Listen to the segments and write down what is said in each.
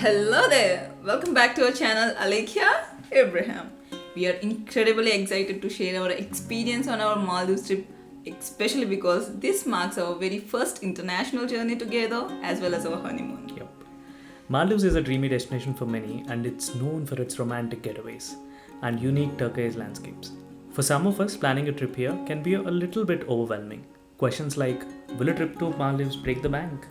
Hello there! Welcome back to our channel Alekia Abraham. We are incredibly excited to share our experience on our Maldives trip, especially because this marks our very first international journey together as well as our honeymoon. Yep. Maldives is a dreamy destination for many and it's known for its romantic getaways and unique turquoise landscapes. For some of us, planning a trip here can be a little bit overwhelming. Questions like, will a trip to Maldives break the bank?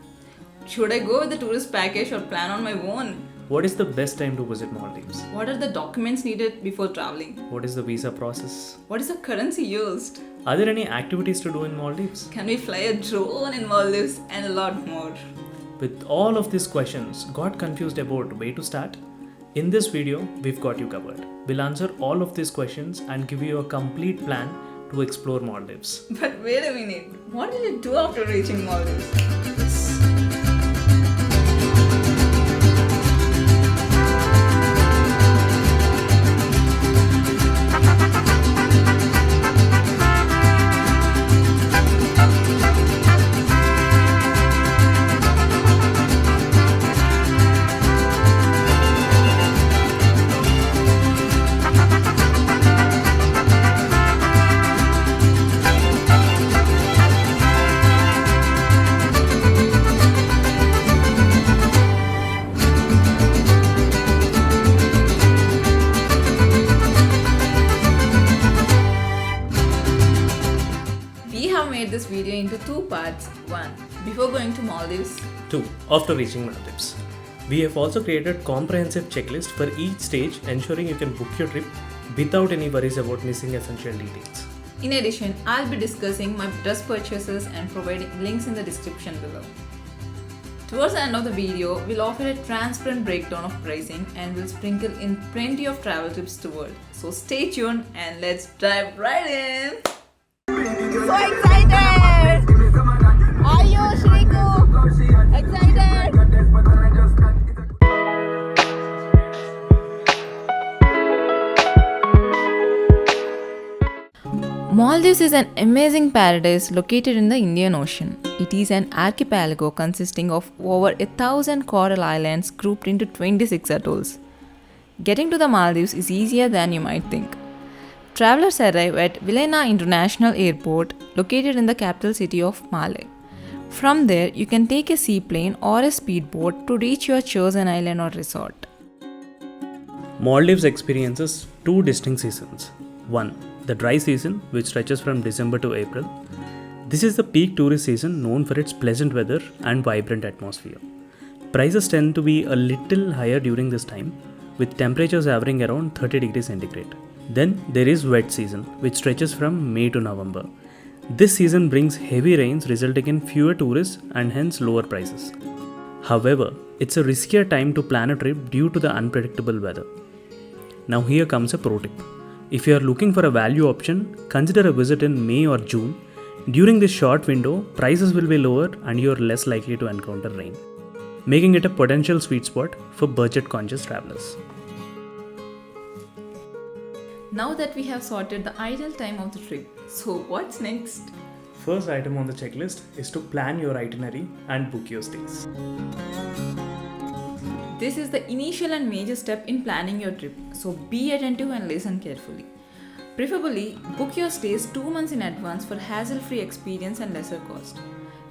Should I go with the tourist package or plan on my own? What is the best time to visit Maldives? What are the documents needed before traveling? What is the visa process? What is the currency used? Are there any activities to do in Maldives? Can we fly a drone in Maldives? And a lot more. With all of these questions, got confused about where to start? In this video, we've got you covered. We'll answer all of these questions and give you a complete plan to explore Maldives. But wait a minute, what did you do after reaching Maldives? We have made this video into two parts. 1. Before going to Maldives. 2. After reaching Maldives. We have also created comprehensive checklist for each stage, ensuring you can book your trip without any worries about missing essential details. In addition, I'll be discussing my dress purchases and providing links in the description below. Towards the end of the video, we'll offer a transparent breakdown of pricing and we'll sprinkle in plenty of travel tips toward. So stay tuned and let's dive right in! So excited! Are you, Shriku? Excited? Maldives is an amazing paradise located in the Indian Ocean. It is an archipelago consisting of over 1,000 coral islands grouped into 26 atolls. Getting to the Maldives is easier than you might think. Travelers arrive at Vilena International Airport, located in the capital city of Malé. From there, you can take a seaplane or a speedboat to reach your chosen island or resort. Maldives experiences two distinct seasons. 1. The dry season, which stretches from December to April. This is the peak tourist season known for its pleasant weather and vibrant atmosphere. Prices tend to be a little higher during this time, with temperatures averaging around 30 degrees centigrade. Then there is wet season, which stretches from May to November. This season brings heavy rains, resulting in fewer tourists and hence lower prices. However, it's a riskier time to plan a trip due to the unpredictable weather. Now here comes a pro tip. If you are looking for a value option, consider a visit in May or June. During this short window, prices will be lower and you are less likely to encounter rain, making it a potential sweet spot for budget-conscious travelers. Now that we have sorted the ideal time of the trip, so what's next? First item on the checklist is to plan your itinerary and book your stays. This is the initial and major step in planning your trip, so be attentive and listen carefully. Preferably, book your stays 2 months in advance for hassle-free experience and lesser cost.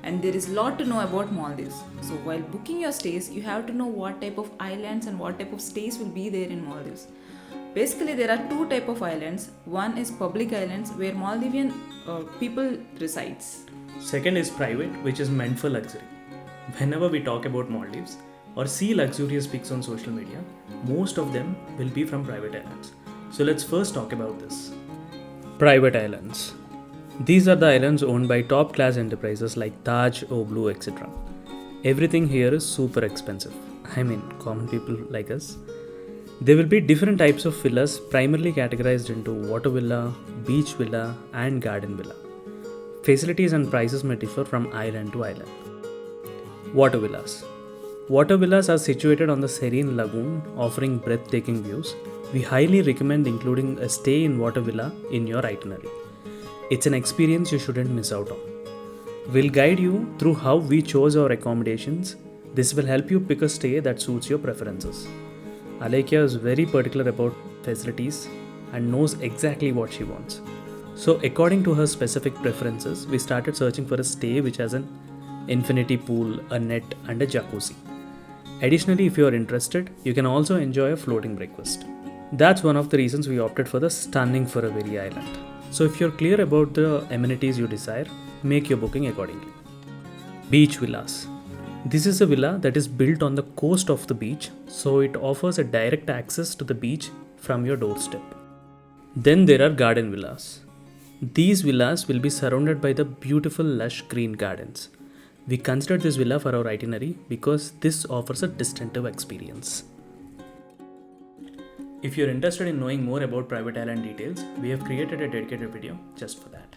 And there is a lot to know about Maldives. So while booking your stays, you have to know what type of islands and what type of stays will be there in Maldives. Basically, there are two types of islands. One is public islands where Maldivian people resides. Second is private, which is meant for luxury. Whenever we talk about Maldives or see luxurious pics on social media, most of them will be from private islands. So let's first talk about this. Private islands. These are the islands owned by top class enterprises like Taj, Oblu, etc. Everything here is super expensive. I mean, common people like us. There will be different types of villas, primarily categorized into water villa, beach villa, and garden villa. Facilities and prices may differ from island to island. Water villas. Water villas are situated on the serene lagoon, offering breathtaking views. We highly recommend including a stay in water villa in your itinerary. It's an experience you shouldn't miss out on. We'll guide you through how we chose our accommodations, This will help you pick a stay that suits your preferences. Alekia is very particular about facilities and knows exactly what she wants. So, according to her specific preferences, we started searching for a stay which has an infinity pool, a net, and a jacuzzi. Additionally, if you are interested, you can also enjoy a floating breakfast. That's one of the reasons we opted for the stunning Faraveri Island. So, if you're clear about the amenities you desire, make your booking accordingly. Beach villas. This is a villa that is built on the coast of the beach, so it offers a direct access to the beach from your doorstep. Then there are garden villas. These villas will be surrounded by the beautiful lush green gardens. We considered this villa for our itinerary because this offers a distinctive experience. If you're interested in knowing more about private island details, we have created a dedicated video just for that.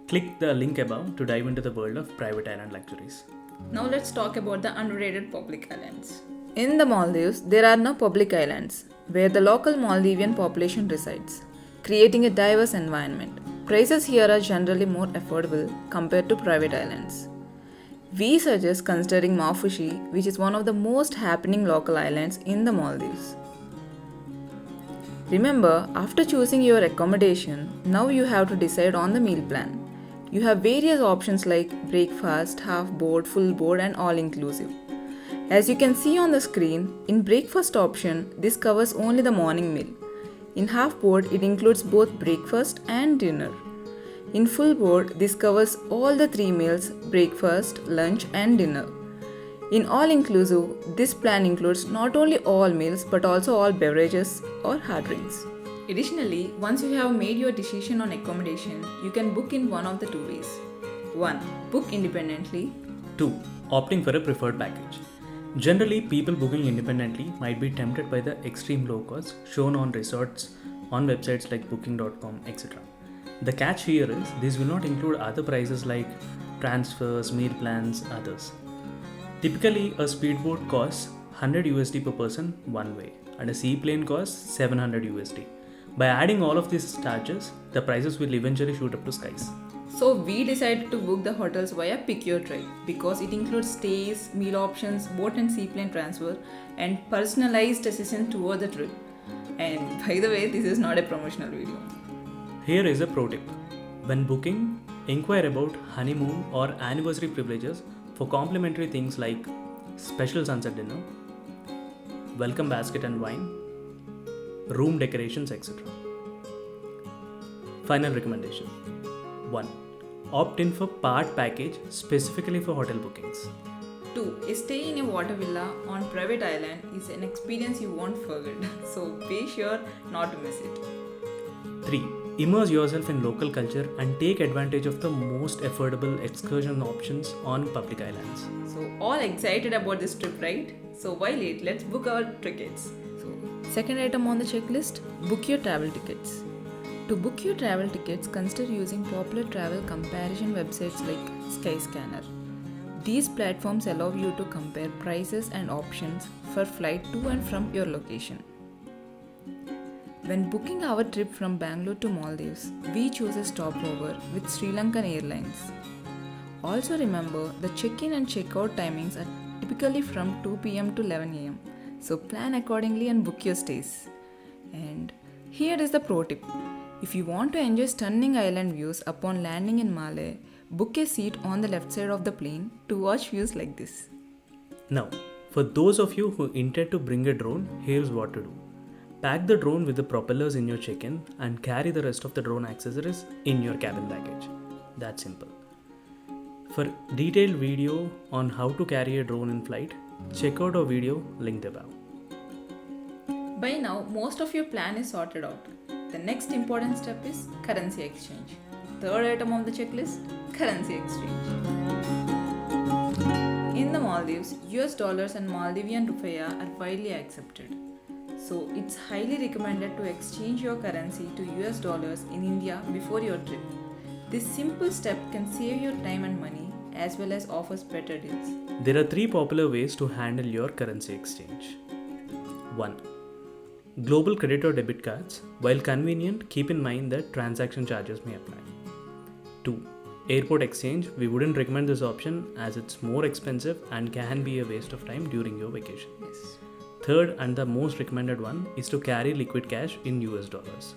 Click the link above to dive into the world of private island luxuries. Now let's talk about the underrated public islands. In the Maldives, there are no public islands where the local Maldivian population resides, creating a diverse environment. Prices here are generally more affordable compared to private islands. We suggest considering Mafushi, which is one of the most happening local islands in the Maldives. Remember, after choosing your accommodation, now you have to decide on the meal plan. You have various options like breakfast, half board, full board, and all inclusive. As you can see on the screen, in breakfast option, this covers only the morning meal. In half board, it includes both breakfast and dinner. In full board, this covers all the 3 meals, breakfast, lunch, and dinner. In all inclusive, this plan includes not only all meals but also all beverages or hard drinks. Additionally, once you have made your decision on accommodation, you can book in one of the 2 ways. 1. Book independently. 2. Opting for a preferred package. Generally, people booking independently might be tempted by the extreme low cost shown on resorts on websites like booking.com, etc. The catch here is these will not include other prices like transfers, meal plans, others. Typically, a speedboat costs 100 USD per person one way and a seaplane costs 700 USD. By adding all of these charges, the prices will eventually shoot up to skies. So we decided to book the hotels via Pick Your Tribe because it includes stays, meal options, boat and seaplane transfer, and personalized assistance toward the trip. And by the way, this is not a promotional video. Here is a pro tip. When booking, inquire about honeymoon or anniversary privileges for complimentary things like special sunset dinner, welcome basket and wine, room decorations, etc. Final recommendation. 1. Opt in for part package specifically for hotel bookings. 2. A stay in a water villa on private island is an experience you won't forget. So be sure not to miss it. 3. Immerse yourself in local culture and take advantage of the most affordable excursion options on public islands. So all excited about this trip, right? So why late? Let's book our tickets. So second item on the checklist, book your travel tickets. To book your travel tickets, consider using popular travel comparison websites like Skyscanner. These platforms allow you to compare prices and options for flight to and from your location. When booking our trip from Bangalore to Maldives, we choose a stopover with Sri Lankan Airlines. Also remember, the check-in and check-out timings are typically from 2 p.m. to 11 a.m. So plan accordingly and book your stays. And here is the pro tip. If you want to enjoy stunning island views upon landing in Malé, book a seat on the left side of the plane to watch views like this. Now, for those of you who intend to bring a drone, here's what to do. Pack the drone with the propellers in your check-in and carry the rest of the drone accessories in your cabin baggage. That's simple. For detailed video on how to carry a drone in flight, check out our video linked above. By now, most of your plan is sorted out. The next important step is currency exchange. Third item on the checklist, currency exchange. In the Maldives, US dollars and Maldivian rupiah are widely accepted. So it's highly recommended to exchange your currency to US dollars in India before your trip. This simple step can save your time and money as well as offers better deals. There are 3 popular ways to handle your currency exchange. 1. Global credit or debit cards. While convenient, keep in mind that transaction charges may apply. 2. Airport exchange, we wouldn't recommend this option as it's more expensive and can be a waste of time during your vacation. Yes. Third and the most recommended one is to carry liquid cash in US dollars.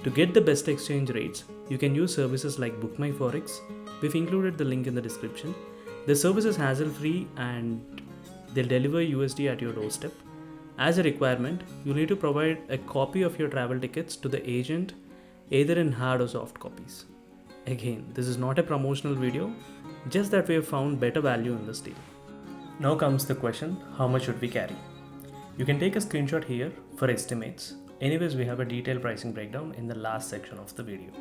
To get the best exchange rates, you can use services like Book My Forex. We've included the link in the description. The service is hassle-free and they'll deliver USD at your doorstep. As a requirement, you'll need to provide a copy of your travel tickets to the agent, either in hard or soft copies. Again, this is not a promotional video, just that we have found better value in this deal. Now comes the question, how much should we carry? You can take a screenshot here for estimates. Anyways, we have a detailed pricing breakdown in the last section of the video.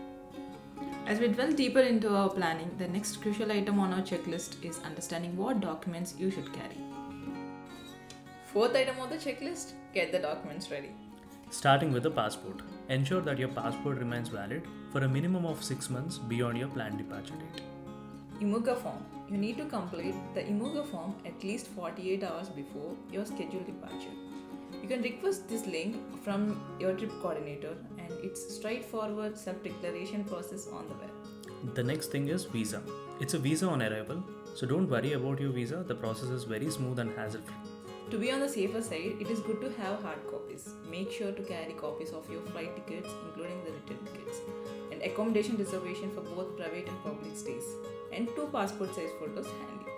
As we delve deeper into our planning, the next crucial item on our checklist is understanding what documents you should carry. Fourth item of the checklist, get the documents ready. Starting with the passport. Ensure that your passport remains valid for a minimum of 6 months beyond your planned departure date. IMUGA form. You need to complete the IMUGA form at least 48 hours before your scheduled departure. You can request this link from your trip coordinator and it's straightforward self-declaration process on the web. The next thing is visa. It's a visa on arrival, so don't worry about your visa. The process is very smooth and hassle-free. To be on the safer side, it is good to have hard copies. Make sure to carry copies of your flight tickets, including the return tickets, and accommodation reservation for both private and public stays, and 2 passport size photos handy.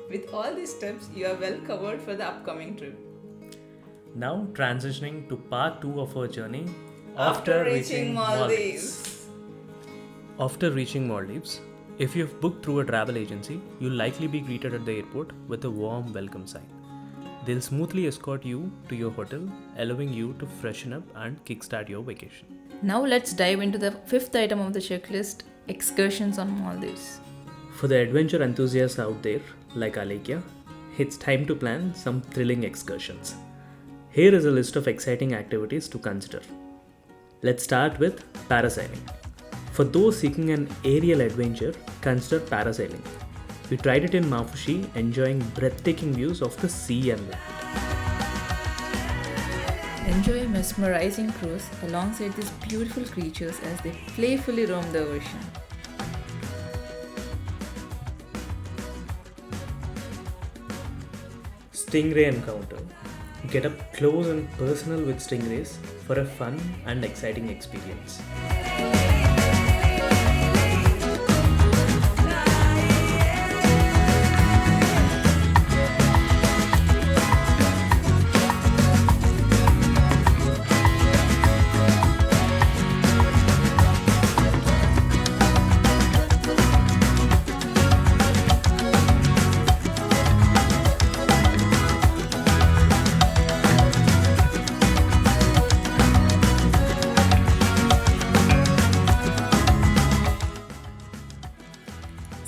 With all these steps, you are well covered for the upcoming trip. Now transitioning to part 2 of our journey After reaching Maldives. After reaching Maldives, if you've booked through a travel agency, you'll likely be greeted at the airport with a warm welcome sign. They'll smoothly escort you to your hotel, allowing you to freshen up and kickstart your vacation. Now let's dive into the fifth item of the checklist, excursions on Maldives. For the adventure enthusiasts out there, like Alekia, it's time to plan some thrilling excursions. Here is a list of exciting activities to consider. Let's start with parasailing. For those seeking an aerial adventure, consider parasailing. We tried it in Mafushi, enjoying breathtaking views of the sea and land. Enjoy a mesmerizing cruise alongside these beautiful creatures as they playfully roam the ocean. Stingray encounter. Get up close and personal with stingrays for a fun and exciting experience.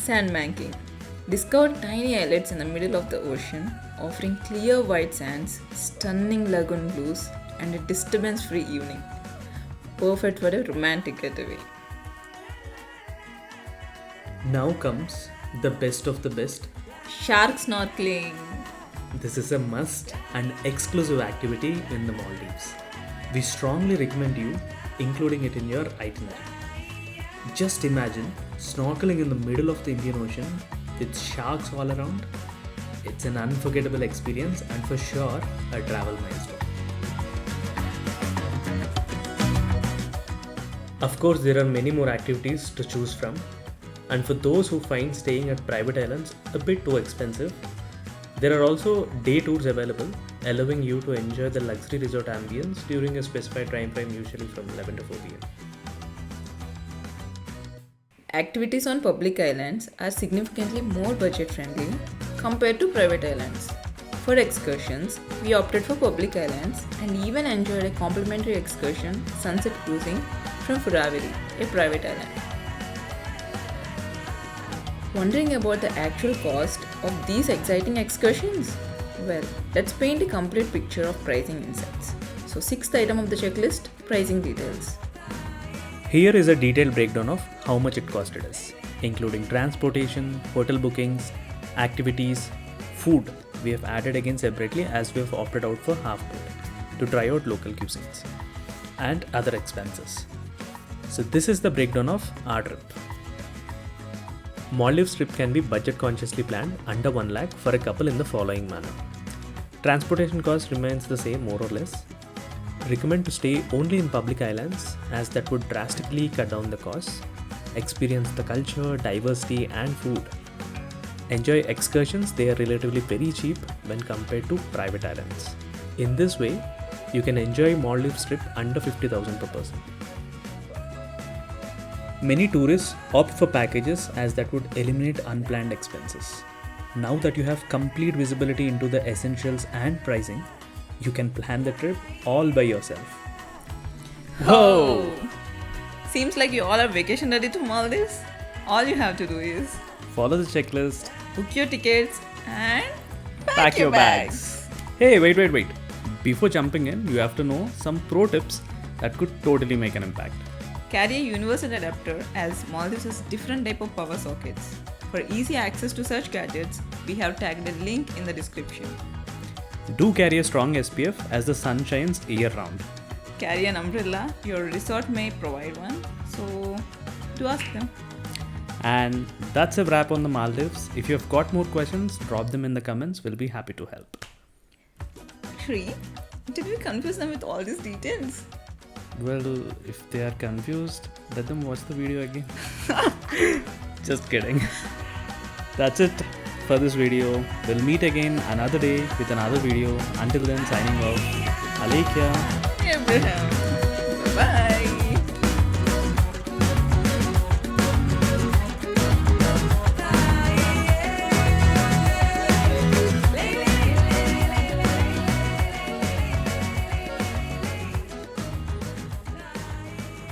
Sandbanking. Discover tiny islets in the middle of the ocean, offering clear white sands, stunning lagoon blues, and a disturbance-free evening. Perfect for a romantic getaway. Now comes the best of the best. Shark snorkeling. This is a must and exclusive activity in the Maldives. We strongly recommend you including it in your itinerary. Just imagine snorkeling in the middle of the Indian Ocean with sharks all around. It's an unforgettable experience and for sure a travel milestone. Of course, there are many more activities to choose from, and for those who find staying at private islands a bit too expensive, there are also day tours available, allowing you to enjoy the luxury resort ambience during a specified time frame, usually from 11 to 4 pm. Activities on public islands are significantly more budget friendly compared to private islands. For excursions, we opted for public islands and even enjoyed a complimentary excursion, sunset cruising, from Furaviri, a private island. Wondering about the actual cost of these exciting excursions? Well, let's paint a complete picture of pricing insights. So, sixth item of the checklist, pricing details. Here is a detailed breakdown of how much it costed us, including transportation, hotel bookings, activities, food. We have added again separately as we have opted out for half board to try out local cuisines, and other expenses. So this is the breakdown of our trip. Maldives trip can be budget consciously planned under 1 lakh for a couple in the following manner. Transportation cost remains the same more or less. Recommend to stay only in public islands as that would drastically cut down the costs. Experience the culture, diversity and food. Enjoy excursions, they are relatively very cheap when compared to private islands. In this way, you can enjoy Maldives trip under 50,000 per person. Many tourists opt for packages as that would eliminate unplanned expenses. Now that you have complete visibility into the essentials and pricing, you can plan the trip all by yourself. Oh! Seems like you all are vacation ready to Maldives. All you have to do is Follow the checklist. book your tickets and Pack your bags. Hey, wait. Before jumping in, you have to know some pro tips that could totally make an impact. Carry a universal adapter as Maldives has different type of power sockets. For easy access to such gadgets, we have tagged a link in the description. Do carry a strong SPF as the sun shines year round. Carry an umbrella, your resort may provide one, so do ask them. And that's a wrap on the Maldives. If you have got more questions, drop them in the comments. We'll be happy to help. Shri, did we confuse them with all these details? Well, if they are confused, let them watch the video again. Just kidding. That's it for this video. We'll meet again another day with another video. Until then, signing off. Alekia. Abraham. Bye-bye.